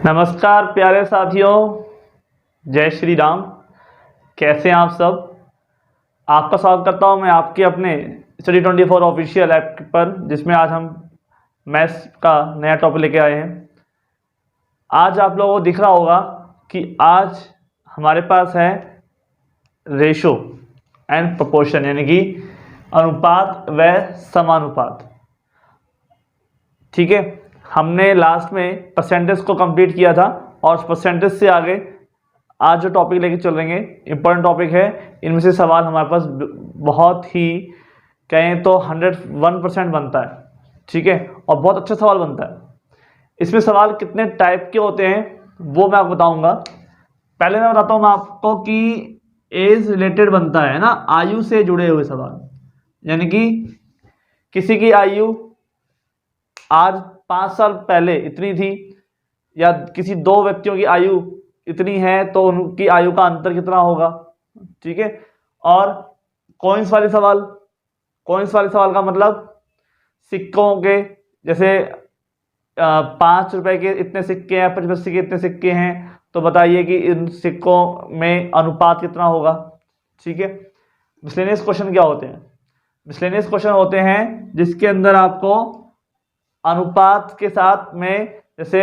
नमस्कार प्यारे साथियों, जय श्री राम। कैसे हैं आप सब। आपका स्वागत करता हूं मैं आपके अपने स्टडी 24 ऑफिशियल ऐप पर, जिसमें आज हम मैथ्स का नया टॉपिक लेके आए हैं। आज आप लोगों को दिख रहा होगा कि आज हमारे पास है रेशो एंड प्रोपोर्शन, यानी कि अनुपात व समानुपात। ठीक है, हमने लास्ट में परसेंटेज को कंप्लीट किया था और परसेंटेज से आगे आज जो टॉपिक लेके चल रहे हैं इंपॉर्टेंट टॉपिक है। इनमें से सवाल हमारे पास बहुत ही कहें तो 101% बनता है। ठीक है, और बहुत अच्छा सवाल बनता है। इसमें सवाल कितने टाइप के होते हैं वो मैं आपको बताऊंगा। पहले मैं बताता हूँ मैं आपको कि एज रिलेटेड बनता है ना, आयु से जुड़े हुए सवाल, यानी कि किसी की आयु आज 5 साल पहले इतनी थी, या किसी दो व्यक्तियों की आयु इतनी है तो उनकी आयु का अंतर कितना होगा। ठीक है, और कॉइन्स वाले सवाल का मतलब सिक्कों के, जैसे 5 रुपए के इतने सिक्के हैं, 50 पैसे के इतने सिक्के हैं, तो बताइए कि इन सिक्कों में अनुपात कितना होगा। ठीक है, मिसलेनियस क्वेश्चन क्या होते हैं। मिसलेनियस क्वेश्चन होते हैं जिसके अंदर आपको अनुपात के साथ में, जैसे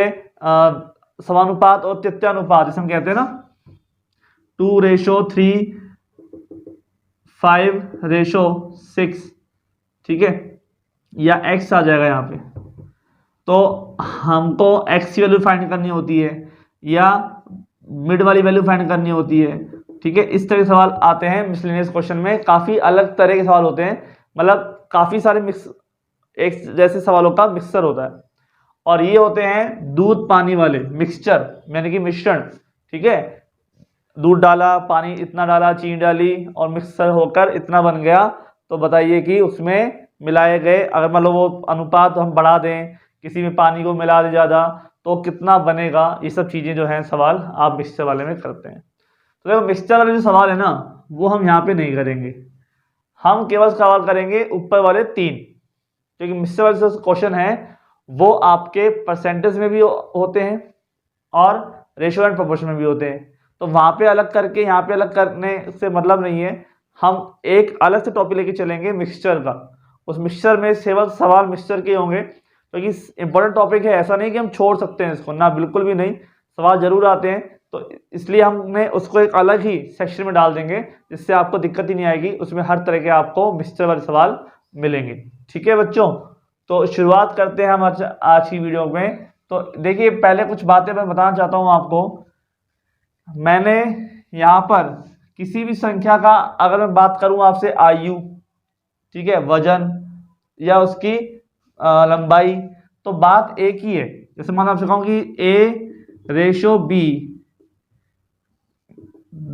समानुपात और तृतीयानुपात, जैसे हम कहते हैं ना 2:3, 5:6। ठीक है, या x आ जाएगा यहाँ पे, तो हमको x की वैल्यू फाइंड करनी होती है या मिड वाली वैल्यू फाइंड करनी होती है। ठीक है, इस तरह के सवाल आते हैं मिसलेनियस क्वेश्चन में। काफी अलग तरह के सवाल होते हैं, मतलब काफी सारे मिक्स एक जैसे सवालों का मिक्सचर होता है, और ये होते हैं दूध पानी वाले मिक्सचर, यानी कि मिश्रण। ठीक है, दूध डाला, पानी इतना डाला, चीनी डाली और मिक्सचर होकर इतना बन गया, तो बताइए कि उसमें मिलाए गए, अगर मतलब वो अनुपात हम बढ़ा दें, किसी में पानी को मिला दें ज़्यादा, तो कितना बनेगा। ये सब चीज़ें जो हैं सवाल आप मिक्सचर वाले में करते हैं। तो देखो मिक्सचर वाले जो सवाल है ना, वो हम यहाँ पे नहीं करेंगे। हम केवल सवाल करेंगे ऊपर वाले 3, क्योंकि मिक्सचर वाले जो क्वेश्चन है वो आपके परसेंटेज में भी होते हैं और रेशियो एंड प्रोपोर्शन में भी होते हैं। तो वहां पे अलग करके यहाँ पे अलग करने से मतलब नहीं है। हम एक अलग से टॉपिक लेके चलेंगे मिक्सचर का। उस मिक्सचर में केवल सवाल मिक्सचर के होंगे, क्योंकि इंपॉर्टेंट टॉपिक है। ऐसा नहीं कि हम छोड़ सकते हैं इसको, ना, बिल्कुल भी नहीं, सवाल जरूर आते हैं। तो इसलिए हमने उसको एक अलग ही सेक्शन में डाल देंगे, जिससे आपको दिक्कत ही नहीं आएगी। उसमें हर तरह के आपको मिक्सचर वाले सवाल मिलेंगे। ठीक है बच्चों, तो शुरुआत करते हैं हम आज की वीडियो में। तो देखिए, पहले कुछ बातें मैं बताना चाहता हूं आपको। मैंने यहां पर किसी भी संख्या का, अगर मैं बात करूं आपसे आयु, ठीक है, वजन या उसकी लंबाई, तो बात एक ही है। जैसे मान आपसे कहूं कि A/B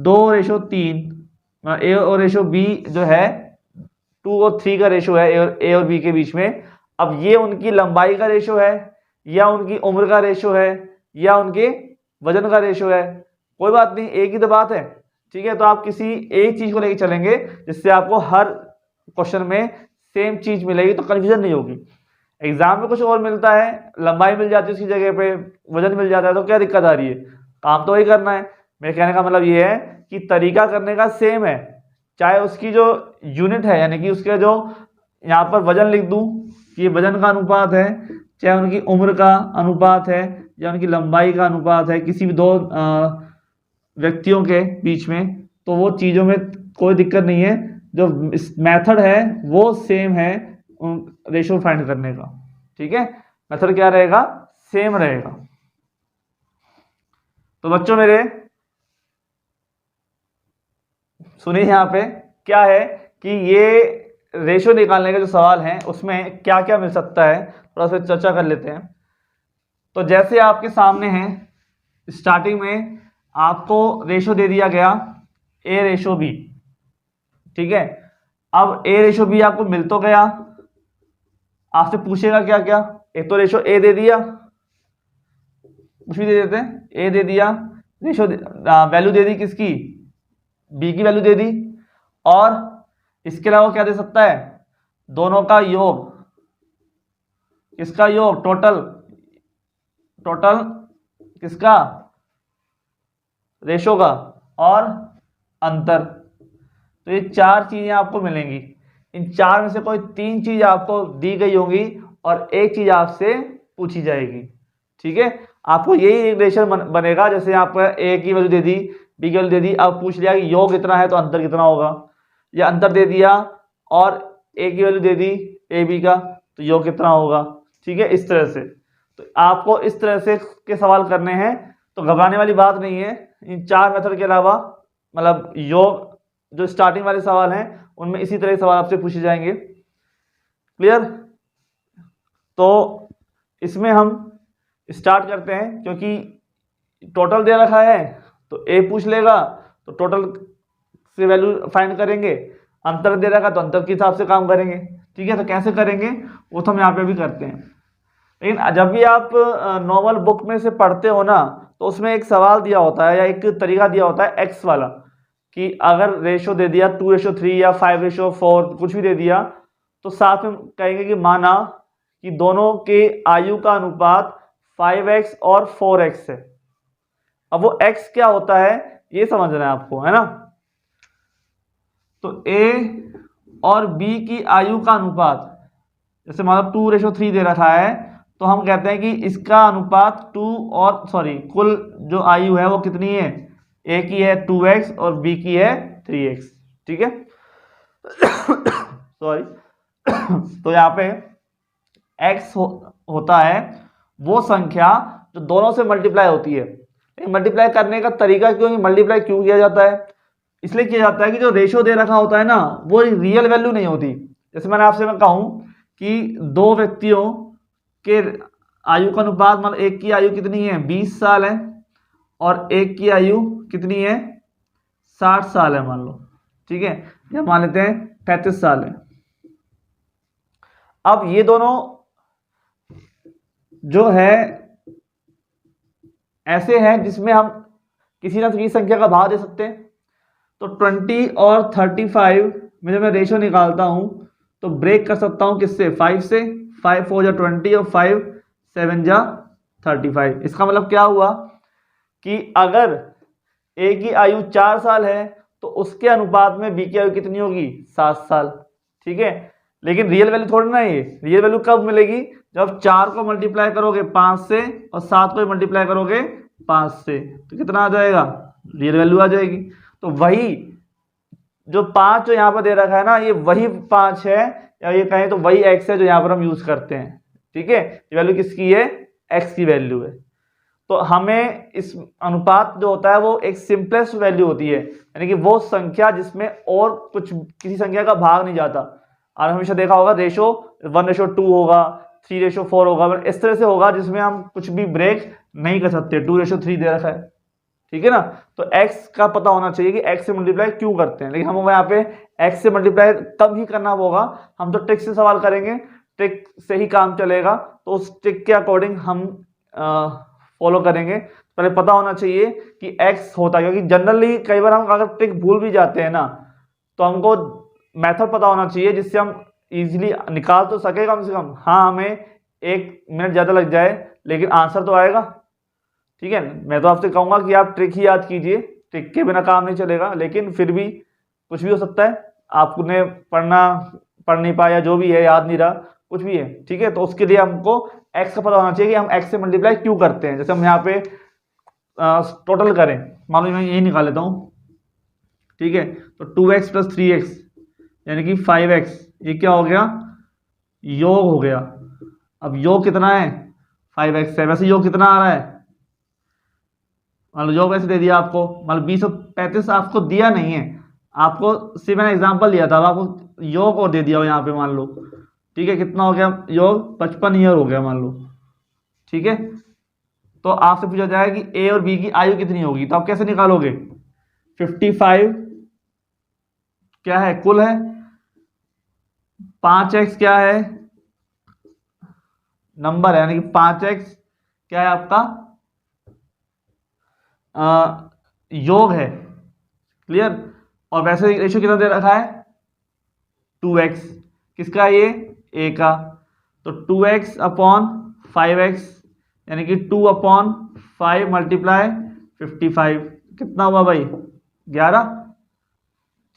2:3, A और रेशो B जो है 2 और 3 का रेशो है A और B के बीच में। अब ये उनकी लंबाई का रेशो है, या उनकी उम्र का रेशो है, या उनके वजन का रेशो है, कोई बात नहीं, एक ही तो बात है। ठीक है, तो आप किसी एक चीज को लेकर चलेंगे जिससे आपको हर क्वेश्चन में सेम चीज मिलेगी, तो कंफ्यूजन नहीं होगी। एग्जाम में कुछ और मिलता है, लंबाई मिल जाती है उसकी जगह पे, वजन मिल जाता है, तो क्या दिक्कत आ रही है, काम तो वही करना है। मेरे कहने का मतलब ये है कि तरीका करने का सेम है, चाहे उसकी जो यूनिट है, यानी कि उसके जो यहाँ पर वजन लिख दूं कि ये वजन का अनुपात है, चाहे उनकी उम्र का अनुपात है, या उनकी लंबाई का अनुपात है, किसी भी दो व्यक्तियों के बीच में, तो वो चीज़ों में कोई दिक्कत नहीं है। जो मेथड है वो सेम है रेशो फाइंड करने का। ठीक है, मेथड क्या रहेगा, सेम रहेगा। तो बच्चों मेरे सुनिए, यहाँ पे क्या है कि ये रेशो निकालने के जो सवाल हैं उसमें क्या क्या मिल सकता है, थोड़ा सा चर्चा कर लेते हैं। तो जैसे आपके सामने है, स्टार्टिंग में आपको रेशो दे दिया गया A/B। ठीक है, अब A/B आपको मिल तो गया, आपसे पूछेगा क्या क्या। एक तो रेशो A दे दिया, कुछ भी दे देते हैं, A दे दिया, रेशो वैल्यू दे दी किसकी, B की वैल्यू दे दी, और इसके अलावा क्या दे सकता है, दोनों का योग, इसका योग, टोटल किसका, रेशो का, और अंतर। तो ये 4 चीजें आपको मिलेंगी। इन 4 में से कोई 3 चीज आपको दी गई होगी और एक चीज आपसे पूछी जाएगी। ठीक है, आपको यही रिलेशन बनेगा। जैसे आपको ए की वैल्यू दे दी, बी की वैल्यू दे दी, अब पूछ लिया कि योग कितना है तो अंतर कितना होगा, या अंतर दे दिया और ए की value they the A B का, तो योग कितना होगा। ठीक है, इस तरह से। तो आपको इस तरह से के सवाल करने हैं, तो घबराने वाली बात नहीं है। इन 4 मेथड के अलावा, मतलब योग जो स्टार्टिंग वाले सवाल हैं उनमें इसी तरह के सवाल आपसे पूछे जाएंगे। क्लियर? तो इसमें हम स्टार्ट करते हैं, क्योंकि टोटल दे रखा है तो ए पूछ लेगा, तो टोटल से वैल्यू फाइंड करेंगे। अंतर दे रखा तो अंतर के हिसाब से काम करेंगे। ठीक है, तो कैसे करेंगे वो तो हम यहाँ पे भी करते हैं। लेकिन जब भी आप नॉर्मल बुक में से पढ़ते हो ना, तो उसमें एक सवाल दिया होता है या एक तरीका दिया होता है एक्स वाला, कि अगर रेशो दे दिया 2:3 या 5:4 कुछ भी दे दिया, तो साथ में कहेंगे कि माना कि दोनों के आयु का अनुपात 5x और 4x है। अब वो x क्या होता है ये समझना है आपको, है ना। तो a और b की आयु का अनुपात, जैसे मतलब 2:3 दे रखा है, तो हम कहते हैं कि इसका अनुपात 2 और कुल जो आयु है वो कितनी है, a की है 2x और b की है 3x। ठीक है सॉरी तो यहाँ पे x होता है वो संख्या जो दोनों से मल्टीप्लाई होती है। मल्टीप्लाई करने का तरीका क्यों, मल्टीप्लाई क्यों किया जाता है, इसलिए किया जाता है कि जो रेशो दे रखा होता है ना वो रियल वैल्यू नहीं होती। जैसे मैंने आपसे मैं कहूं कि 2 व्यक्तियों के आयु का अनुपात, मतलब एक की आयु कितनी है 20 साल है और एक की आयु कितनी है 60 साल है मान लो। ठीक है, या मान लेते हैं 35 साल है। अब ये दोनों जो है ऐसे हैं जिसमें हम किसी ना किसी संख्या का भाग दे सकते हैं। तो 20 और 35 में जब मैं रेशो निकालता हूं तो ब्रेक कर सकता हूं किससे, 5 से। 5 4 जा 20 और 5 7 जा 35। इसका मतलब क्या हुआ कि अगर ए की आयु 4 साल है तो उसके अनुपात में बी की आयु कितनी होगी 7 साल। ठीक है, लेकिन रियल वैल्यू थोड़ी ना, ये रियल वैल्यू कब मिलेगी, जब 4 को मल्टीप्लाई करोगे 5 से और 7 को मल्टीप्लाई करोगे 5 से, तो कितना आ जाएगा, रियल वैल्यू आ जाएगी। तो वही जो 5 जो यहाँ पर दे रखा है ना, ये वही 5 है, या ये कहें तो वही x है जो यहाँ पर हम यूज करते हैं। ठीक है, ये वैल्यू किसकी है, x की वैल्यू है। तो हमें इस अनुपात जो होता है वो एक सिंपलेस्ट वैल्यू होती है, यानी कि वो संख्या जिसमें और कुछ किसी संख्या का भाग नहीं जाता। और हमेशा देखा होगा रेशो 1:2 होगा, 3:4 होगा, इस तरह से होगा जिसमें हम कुछ भी ब्रेक नहीं कर सकते। 2:3 दे रखा है, ठीक है ना। तो x का पता होना चाहिए कि x से मल्टीप्लाई क्यों करते हैं, लेकिन हम यहाँ पे x से मल्टीप्लाई तब ही करना होगा, हम तो ट्रिक से सवाल करेंगे, ट्रिक से ही काम चलेगा। तो उस ट्रिक के अकॉर्डिंग हम फॉलो करेंगे। पहले पता होना चाहिए कि x होता है, क्योंकि जनरली कई बार हम अगर ट्रिक भूल भी जाते हैं ना, तो हमको मेथड पता होना चाहिए जिससे हम इजीली निकाल तो सके कम से कम। हाँ, हमें 1 मिनट ज़्यादा लग जाए लेकिन आंसर तो आएगा। ठीक है, मैं तो आपसे कहूंगा कि आप ट्रिक ही याद कीजिए, ट्रिक के बिना काम नहीं चलेगा। लेकिन फिर भी कुछ भी हो सकता है, आपने पढ़ नहीं पाया, जो भी है याद नहीं रहा, कुछ भी है। ठीक है, तो उसके लिए हमको x का पता होना चाहिए कि हम x से मल्टीप्लाई क्यों करते हैं। जैसे हम यहाँ पे टोटल करें, मान लो मैं यही निकाल लेता हूँ। ठीक है, तो 2x + 3x यानी कि 5x, ये क्या हो गया, योग हो गया। अब योग कितना है, 5x है। वैसे योग कितना आ रहा है, मान लो योग वैसे दे दिया आपको, मान लो 20 और 35 आपको दिया नहीं है, आपको सिर्फ मैंने एग्जांपल दिया था, आपको योग और दे दिया हो यहाँ पे मान लो। ठीक है, कितना हो गया योग, 55 ईयर हो गया मान लो। ठीक है, तो आपसे पूछा जाए कि ए और बी की आयु कितनी होगी, तो आप कैसे निकालोगे। 55 क्या है, कुल है, 5x क्या है, नंबर है, यानी कि 5x क्या है आपका योग है। क्लियर। और वैसे रेशियो कितना दे रखा है, 2x, किसका ये, a का। तो 2x/5x यानी कि 2/5 5 मल्टीप्लाई 55 कितना हुआ भाई 11।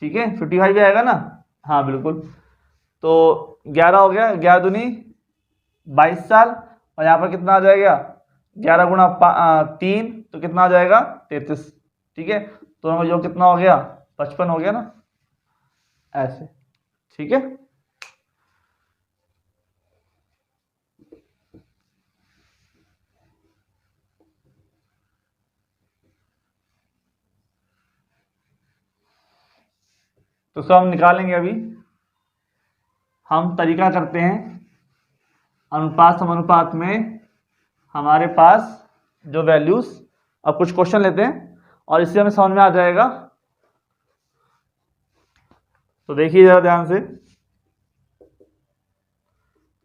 ठीक है 55 भी आएगा ना, हाँ बिल्कुल। तो 11 हो गया, 11 दूनी 22 साल, और यहाँ पर कितना आ जाएगा 11 गुणा 3 तो कितना आ जाएगा 33। ठीक है तो जो कितना हो गया 55 हो गया ना, ऐसे। ठीक है तो सब हम निकालेंगे। अभी हम तरीका करते हैं अनुपात समानुपात में, हमारे पास जो वैल्यूज, अब कुछ क्वेश्चन लेते हैं और इससे हमें समझ में आ जाएगा। तो देखिए जरा ध्यान से,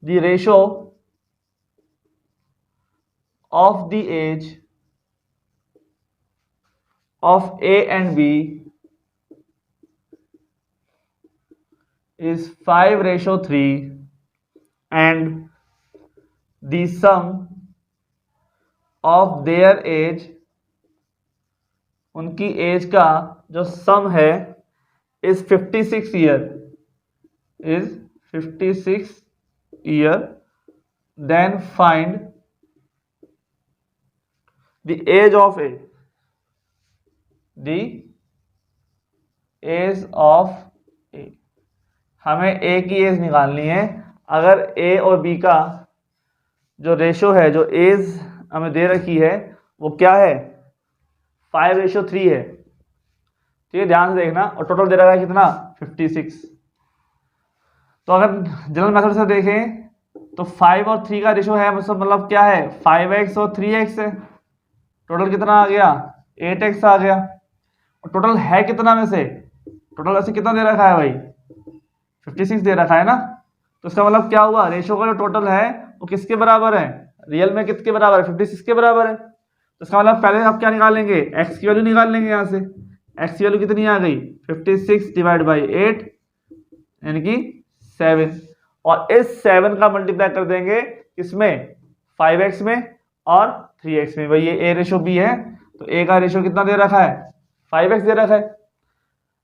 the ratio of the age of A and B is 5:3 and the sum of their age, उनकी एज का जो सम है is 56 year, is 56 year, then find the age of A, the age of A। हमें ए की as निकालनी है। अगर ए और बी का जो रेशो है, जो एज हमें दे रखी है वो क्या है 5:3 है। ठीक है ध्यान से देखना, और टोटल दे रखा है कितना 56। तो अगर जनरल मेथड से देखें तो 5 और 3 का रेशो है, मतलब क्या है 5x और 3x है। टोटल कितना आ गया 8x आ गया। और टोटल है कितना में से, टोटल ऐसे कितना दे रखा है भाई 56 दे रखा है ना। तो इसका मतलब क्या हुआ, रेशो का जो टोटल है वो किसके बराबर है, रियल में किसके बराबर है 56 के बराबर है। तो इसका मतलब पहले आप क्या निकाल लेंगे, x की वैल्यू निकाल लेंगे। यहाँ से x की वैल्यू कितनी आ गई 56 डिवाइड बाई 8 यानी कि 7, और इस 7 का मल्टीप्लाई कर देंगे इसमें 5x में और 3x में। भाई ये a रेशो b है तो a का रेशो कितना दे रखा है 5x दे रखा है।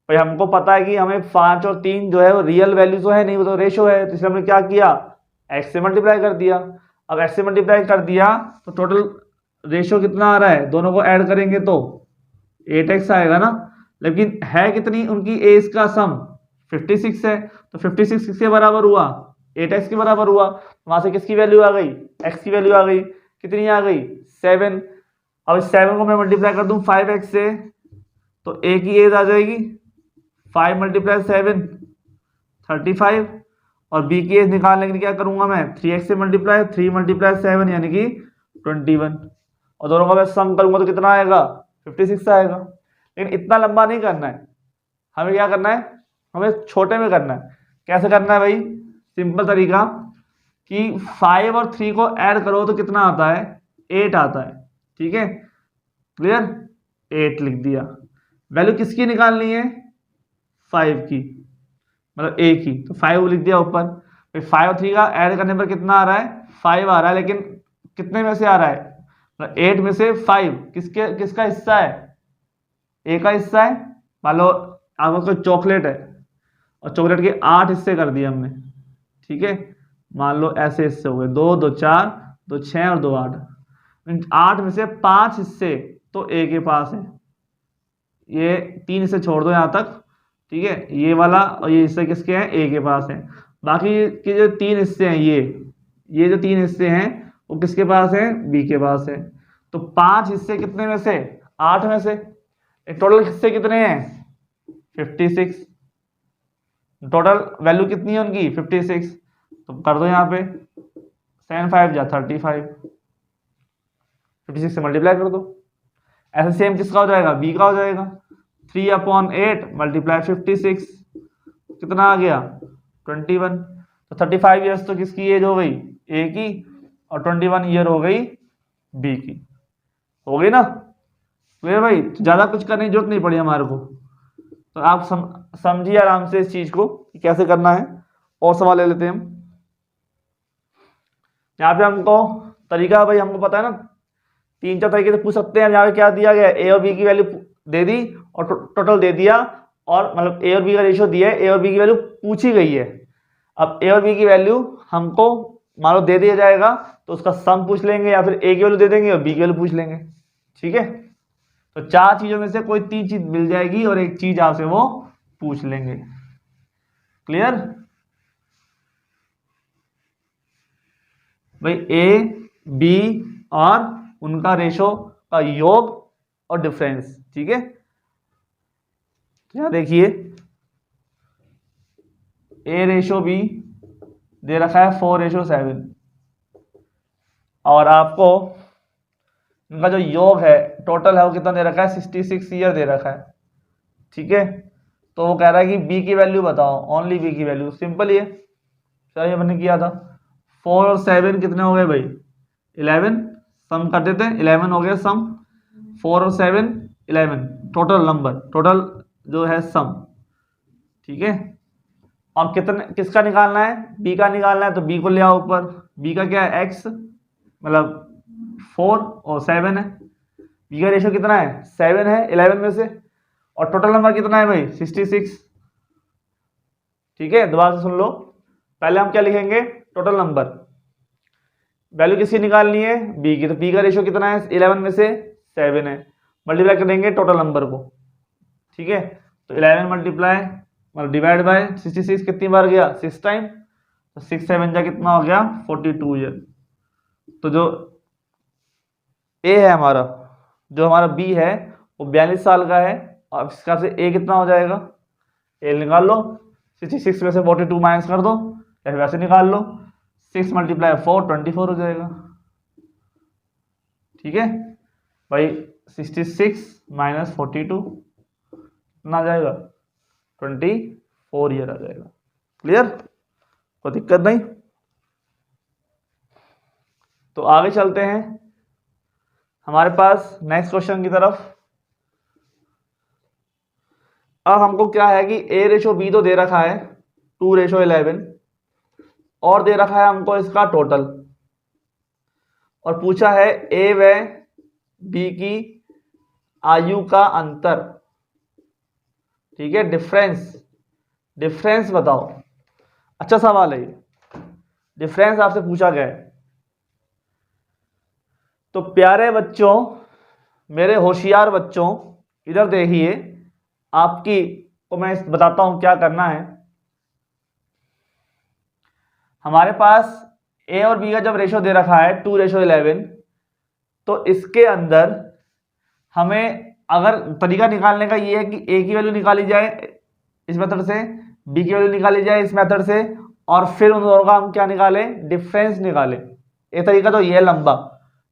भाई हमको पता है कि हमें 5 और 3 जो है वो रियल वैल्यू तो है नहीं, वो तो रेशो है। तो इसलिए हमने क्या किया x से मल्टीप्लाई कर दिया। अब x से मल्टीप्लाई कर दिया तो टोटल रेशो कितना आ रहा है, दोनों को ऐड करेंगे तो 8x आएगा ना। लेकिन है कितनी उनकी एज का सम 56 है, तो 56 किसके बराबर हुआ 8x के बराबर हुआ। वहां से किसकी वैल्यू आ गई x की वैल्यू आ गई, कितनी आ गई 7। अब इस 7 को मैं मल्टीप्लाई कर दूं 5x से तो a की एज आ जाएगी 5 मल्टीप्लाई 7 35, और b की एज निकालने के लिए क्या करूंगा मैं 3x से मल्टीप्लाई 3 मल्टीप्लाई 7 यानी कि 21, और दोनों का मैं सम करूंगा तो कितना आएगा 56 आएगा। लेकिन इतना लंबा नहीं करना है, हमें क्या करना है, हमें छोटे में करना है। कैसे करना है भाई, सिंपल तरीका कि 5 और 3 को ऐड करो तो कितना आता है 8 आता है। ठीक है क्लियर, 8 लिख दिया। वैल्यू किसकी निकालनी है 5 की, मतलब a की, तो 5 लिख दिया ऊपर। 5 और 3 का ऐड करने पर कितना आ रहा है 5 आ रहा है, लेकिन कितने में से आ रहा है, मतलब 8 में से 5 किसका हिस्सा है, a का हिस्सा है। मान लो आपको कोई चॉकलेट है और चॉकलेट के 8 हिस्से कर दिए हमने। ठीक है मान लो ऐसे हिस्से हो गए 2 2 4 2 6 और 2 8, 8 में से 5 हिस्से तो a के पास है, ये 3 हिस्से छोड़ दो यहाँ तक। ठीक है ये वाला और ये हिस्से किसके हैं a के पास है। बाकी के जो 3 हिस्से हैं ये जो 3 हिस्से हैं वो किसके पास है b के पास है। तो 5 हिस्से कितने में से 8 में से, टोटल हिस्से कितने हैं 56, टोटल वैल्यू कितनी है उनकी 56। तो कर दो यहाँ पे 7 5 जा 35, 56 से मल्टीप्लाई कर दो। ऐसे सेम किसका हो जाएगा b का हो जाएगा 3/8 मल्टीप्लाई 56 कितना आ गया 21। तो 35 ईयर्स तो किसकी एज हो गई a की, और 21 ईयर हो गई b की। हो गई ना क्लियर भाई, ज्यादा कुछ करने की जरूरत नहीं पड़ी हमारे को। तो आप समझिए आराम से इस चीज को कि कैसे करना है। और सवाल ले लेते हैं हम। यहाँ पे हमको तरीका भाई हमको पता है ना, तीन चार तरीके से पूछ सकते हैं। यहाँ पे क्या दिया गया है, ए और बी की वैल्यू दे दी और टोटल दे दिया, और मतलब ए और बी का रेशियो दिया है, ए और बी की वैल्यू पूछी गई है। अब ए और बी की वैल्यू हमको मान लो दे दिया जाएगा तो उसका सम पूछ लेंगे, या फिर ए की वैल्यू दे देंगे और बी की वैल्यू पूछ लेंगे। ठीक है, तो चार चीजों में से कोई तीन चीज मिल जाएगी और एक चीज आपसे वो पूछ लेंगे। क्लियर भाई, ए बी और उनका रेशो का योग और डिफरेंस। ठीक है, यहां देखिए ए रेशो बी दे रखा है 4:7 और आपको इनका जो योग है टोटल है वो कितना दे रखा है, 66 ईयर दे रखा है। ठीक है, तो वो कह रहा है कि बी की वैल्यू बताओ, ओनली बी की वैल्यू। सिंपल ही है, चलिए मैंने किया था। 4 और 7 कितने हो गए भाई, 11। सम कर देते हैं, 11 हो गया सम। 4 और 7 11 टोटल नंबर, टोटल जो है सम। ठीक है, और कितने किसका निकालना है, बी का निकालना है, तो बी को ले आओ ऊपर। बी का क्या है, एक्स, मतलब 4 और 7 है। बी का रेशियो कितना है, 7 है 11 में से, और टोटल नंबर कितना है भाई, 66। ठीक है, दोबारा से सुन लो। पहले हम क्या लिखेंगे, टोटल नंबर, वैल्यू किसकी निकालनी है, बी की, तो बी का रेशियो कितना है, 11 में से 7 है, मल्टीप्लाई कर देंगे टोटल नंबर को। ठीक है, तो 11 मल्टीप्लाई मतलब डिवाइड बाय 66 कितनी बार गया, 6 टाइम, तो 6 7 जा कितना हो गया, 42 ईयर। तो जो ए है हमारा, जो हमारा बी है वो 42 साल का है, और इसका से ए कितना हो जाएगा, ए निकाल लो, 66 में से 42 माइनस कर दो, या वैसे निकाल लो, 6 मल्टीप्लाई 4 24 हो जाएगा। ठीक है भाई, 66 माइनस 42 कितना आ जाएगा, 24 ईयर आ जाएगा। क्लियर, कोई दिक्कत नहीं। तो आगे चलते हैं हमारे पास नेक्स्ट क्वेश्चन की तरफ। अब हमको क्या है कि ए रेशो बी तो दे रखा है 2:11 और दे रखा है हमको इसका टोटल, और पूछा है ए व बी की आयु का अंतर। ठीक है, डिफरेंस बताओ। अच्छा सवाल है ये, डिफरेंस आपसे पूछा गया है। तो प्यारे बच्चों, मेरे होशियार बच्चों, इधर देखिए, आपकी को मैं बताता हूं क्या करना है। हमारे पास ए और बी का जब रेशो दे रखा है 2:11, तो इसके अंदर हमें अगर तरीका निकालने का ये है कि ए की वैल्यू निकाली जाए इस मेथड से, बी की वैल्यू निकाली जाए इस मेथड से, और फिर उन दोनों का हम क्या निकालें, डिफरेंस निकालें। ये तरीका तो ये है लंबा,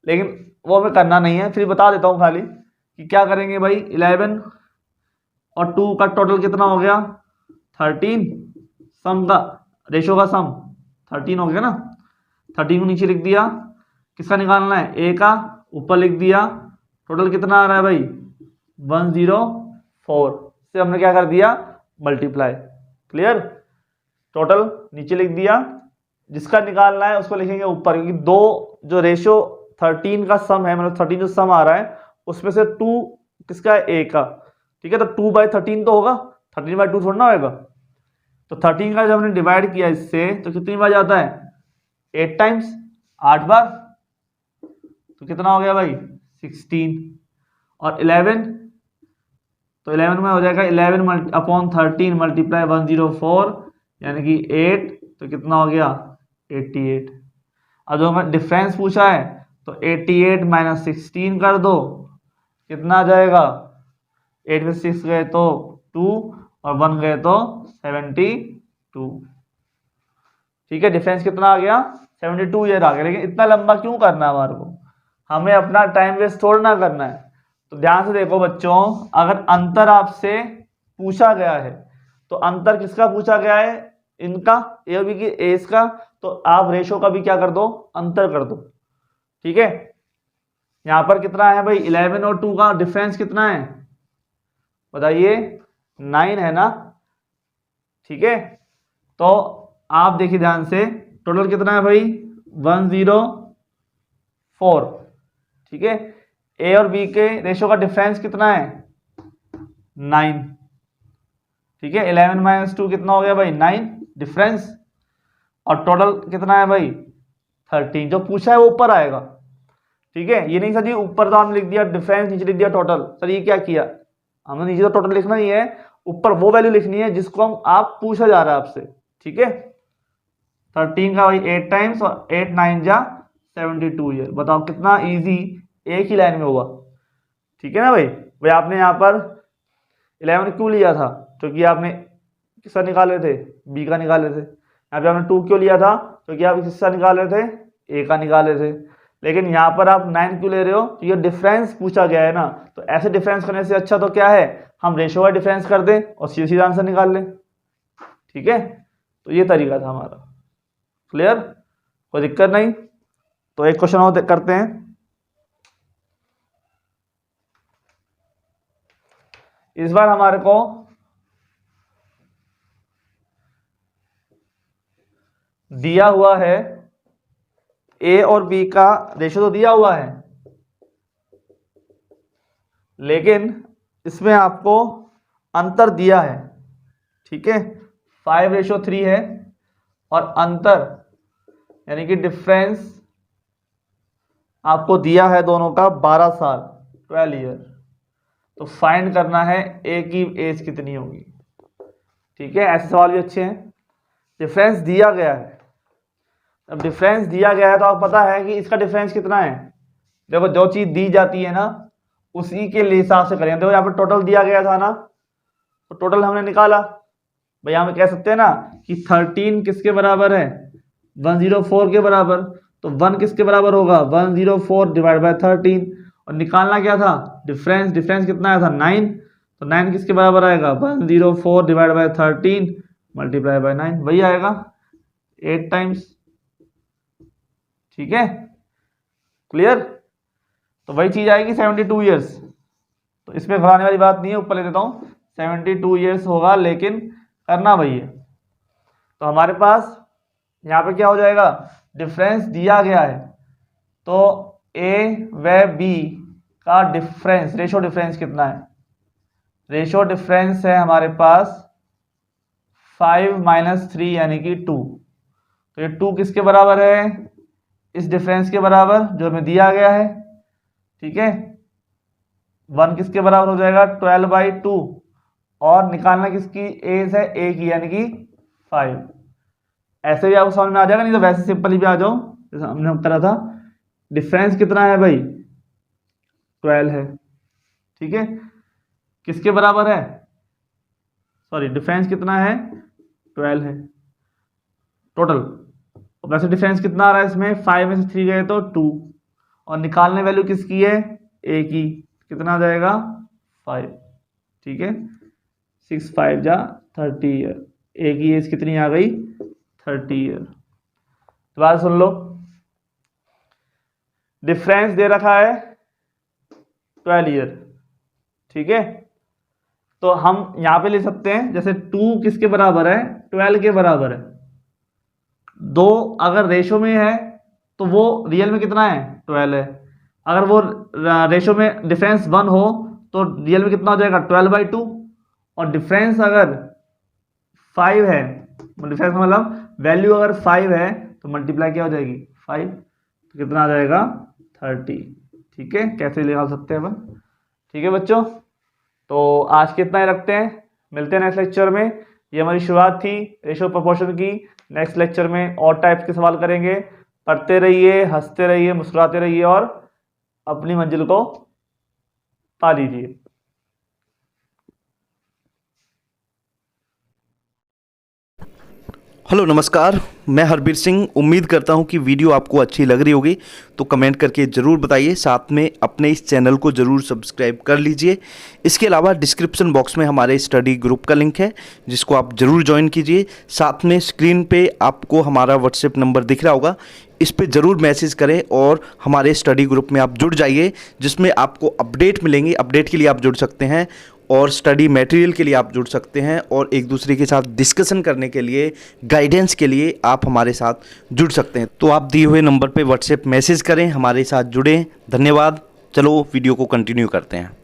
लेकिन वो हमें करना नहीं है, फिर बता देता हूं खाली कि क्या करेंगे भाई। 11 और 2 का टोटल कितना हो गया, 13, सम का रेशो का सम 13 हो गया ना, 13 को नीचे लिख दिया, किसका निकालना है, ए का, ऊपर लिख दिया, टोटल कितना आ रहा है भाई, 104 से हमने क्या कर दिया, मल्टीप्लाई। क्लियर, टोटल नीचे लिख दिया, जिसका निकालना है उसको लिखेंगे ऊपर, क्योंकि दो जो रेशो 13 का सम है, मतलब 13 जो सम आ रहा है उसमें से 2 किसका है, ए का। ठीक है, तो 2/13 तो होगा, 13/2 थोड़ा ना होगा। तो 13 का जब हमने डिवाइड किया इससे तो कितनी बार जाता है, 8 टाइम्स, 8 बार, तो कितना हो गया भाई, 16। और 11, तो 11 में हो जाएगा 11/13 मल्टीप्लाई 104 यानी कि 8, तो कितना हो गया, 88। अब जो हमें डिफरेंस पूछा है तो 88 माइनस 16 कर दो, कितना आ जाएगा, 8 में 6 गए तो 2 और 1 गए तो 72। ठीक है, डिफरेंस कितना आ गया, 72 ईयर आ गया। लेकिन इतना लंबा क्यों करना है हमारे को, हमें अपना टाइम वेस्ट थोड़ा ना करना है। तो ध्यान से देखो बच्चों, अगर अंतर आपसे पूछा गया है तो अंतर किसका पूछा गया है, इनका, ए और बी की एज का, तो आप रेशो का भी क्या कर दो, अंतर कर दो। ठीक है, यहां पर कितना है भाई, 11 और 2 का डिफरेंस कितना है बताइए, 9 है ना। ठीक है, तो आप देखिए ध्यान से, टोटल कितना है भाई, 104। ठीक है, ए और बी के रेशो का डिफरेंस कितना है 9, ठीक है। 11 - 2 कितना हो गया भाई 9 डिफरेंस, और टोटल कितना है भाई 13। जो पूछा है वो ऊपर आएगा, ठीक है। ये नहीं सर जी ऊपर तो हमने लिख दिया डिफरेंस, नीचे लिख दिया टोटल, सर ये क्या किया, हमने नीचे तो टोटल लिखना ही है, ऊपर वो वैल्यू लिखनी है जिसको हम आप पूछा जा रहा है आपसे, ठीक है। 13 का भाई 8 टाइम्स और 8 9 जा 72 ईयर। बताओ कितना इजी एक ही लाइन में होगा, ठीक है ना भाई। भाई आपने यहाँ पर 11 क्यों लिया था, क्योंकि आपने किसका निकाले थे बी का निकाले थे। यहाँ पे आपने 2 क्यों लिया था, क्योंकि आप किसका निकाले थे ए का निकाले थे। लेकिन यहाँ पर आप 9 क्यों ले रहे हो, तो ये डिफरेंस पूछा गया है ना, तो ऐसे डिफरेंस करने से अच्छा तो क्या है हम रेशो का डिफरेंस कर दें और सीधा आंसर निकाल लें, ठीक है। तो ये तरीका था हमारा, क्लियर, कोई दिक्कत नहीं। तो एक क्वेश्चन और करते हैं। इस बार हमारे को दिया हुआ है ए और बी का रेशो तो दिया हुआ है, लेकिन इसमें आपको अंतर दिया है, ठीक है। 5:3 है और अंतर यानी कि डिफरेंस आपको दिया है दोनों का 12 साल 12 ईयर। तो फाइंड करना है ए की एज कितनी होगी, ठीक है। ऐसे सवाल भी अच्छे हैं। डिफरेंस दिया गया है, अब डिफरेंस दिया गया है तो आपको पता है कि इसका डिफरेंस कितना है। देखो जो चीज दी जाती है ना उसी के हिसाब से करें। देखो यहाँ पर टोटल दिया गया था ना, तो टोटल हमने निकाला। भाई हम कह सकते हैं ना कि 13 किसके बराबर है 104 के बराबर, तो 1 किसके बराबर होगा 104 डिवाइड बाय 13, और निकालना क्या था डिफरेंस। डिफरेंस कितना आया था 9, तो 9 किसके बराबर आएगा 104 डिवाइड बाय 13 मल्टीप्लाई बाय 9, वही आएगा 8 टाइम्स, ठीक है, क्लियर। तो वही चीज आएगी 72 ईयर्स। तो इसमें घबराने वाली बात नहीं है, ऊपर ले देता हूं 72 ईयर्स होगा, लेकिन करना वही है। तो हमारे पास यहाँ पे क्या हो जाएगा, डिफरेंस दिया गया है तो ए व बी का डिफरेंस, रेशो डिफरेंस कितना है। रेशो डिफरेंस है हमारे पास 5 - 3 यानी कि 2। तो ये 2 किसके बराबर है, इस डिफरेंस के बराबर जो हमें दिया गया है, ठीक है। 1 किसके बराबर हो जाएगा 12/2, और निकालना किसकी एज है ए की यानी कि 5। ऐसे भी आपको समझ में आ जाएगा, नहीं तो वैसे सिंपल ही भी आ जाओ जैसे हमने करा था। डिफरेंस कितना है भाई 12 है, ठीक है। किसके बराबर है, सॉरी डिफरेंस कितना है 12 है टोटल। वैसे डिफरेंस कितना आ रहा है इसमें 5 में से 3 गए तो 2, और निकालने वैल्यू किसकी है ए की, कितना आ जाएगा 5, ठीक है। 6 5 जा 30 ईयर, ए की एज कितनी आ गई 30 ईयर। दोबारा सुन लो, डिफरेंस दे रखा है 12 ईयर, ठीक है। तो हम यहां पे ले सकते हैं जैसे 2 किसके बराबर है 12 के बराबर है। 2 अगर रेशो में है तो वो रियल में कितना है 12 है। अगर वो रेशो में डिफरेंस 1 हो तो रियल में कितना हो जाएगा 12/2, और डिफरेंस अगर 5 है, डिफरेंस मतलब वैल्यू अगर 5 है तो मल्टीप्लाई क्या हो जाएगी 5, तो कितना आ जाएगा 30, ठीक है। कैसे निकाल सकते हैं अपन, ठीक है बच्चों। तो आज के इतना ही रखते हैं, मिलते हैं नेक्स्ट लेक्चर में। ये हमारी शुरुआत थी रेशो प्रोपोर्शन की। नेक्स्ट लेक्चर में और टाइप्स के सवाल करेंगे। पढ़ते रहिए, हंसते रहिए, मुस्कुराते रहिए और अपनी मंजिल को पा लीजिए। हेलो नमस्कार, मैं हरबीर सिंह। उम्मीद करता हूं कि वीडियो आपको अच्छी लग रही होगी, तो कमेंट करके ज़रूर बताइए। साथ में अपने इस चैनल को ज़रूर सब्सक्राइब कर लीजिए। इसके अलावा डिस्क्रिप्शन बॉक्स में हमारे स्टडी ग्रुप का लिंक है, जिसको आप ज़रूर ज्वाइन कीजिए। साथ में स्क्रीन पे आपको हमारा व्हाट्सएप नंबर दिख रहा होगा, इस पे ज़रूर मैसेज करें और हमारे स्टडी ग्रुप में आप जुड़ जाइए, जिसमें आपको अपडेट मिलेंगे। अपडेट के लिए आप जुड़ सकते हैं और स्टडी मटेरियल के लिए आप जुड़ सकते हैं, और एक दूसरे के साथ डिस्कशन करने के लिए, गाइडेंस के लिए आप हमारे साथ जुड़ सकते हैं। तो आप दिए हुए नंबर पे व्हाट्सएप मैसेज करें, हमारे साथ जुड़ें। धन्यवाद। चलो वीडियो को कंटिन्यू करते हैं।